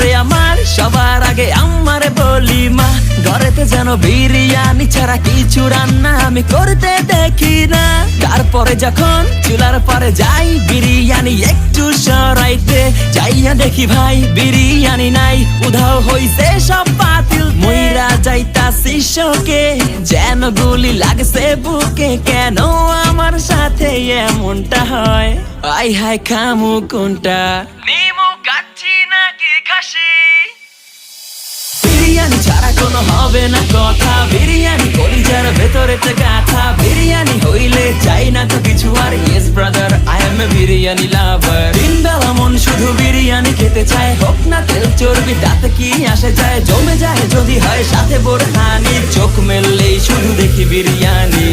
রে আমার, সবার আগে আমারে বলি মা। ঘরেতে যেন বিরিয়ানি ছাড়া কিছু রান্না আমি করতে দেখি না। তারপরে যখন চুলার পরে যাই বিরিয়ানি একটু সরাইতে, যাইয়া দেখি ভাই বিরিয়ানি নাই, উধাও হইছে সব পাতিল। মইরা যাইতাছি শোকে, যেন গুলি লাগছে বুকে। কেন আমার সাথে এমনটা হয়, আই হায় খামু কোনটা, নিমু কাচ্ছি নাকি খাসি? বিরিয়ানি ছাড়া কোনো হবে না কথা, বিরিয়ানি কলিজার ভেতরেতে গাথা। বিরিয়ানি হইলে চাই না তো কিছু আর, yes brother I M A biryani লাভার। দিন বেলা মন শুধু বিরিয়ানি খেতে চায়, হোক না তেল চর্বি তাতে কি আসে যায়। জমে যায় যদি হয় সাথে বোরহানি, চোখ মেললেই শুধু দেখি বিরিয়ানি।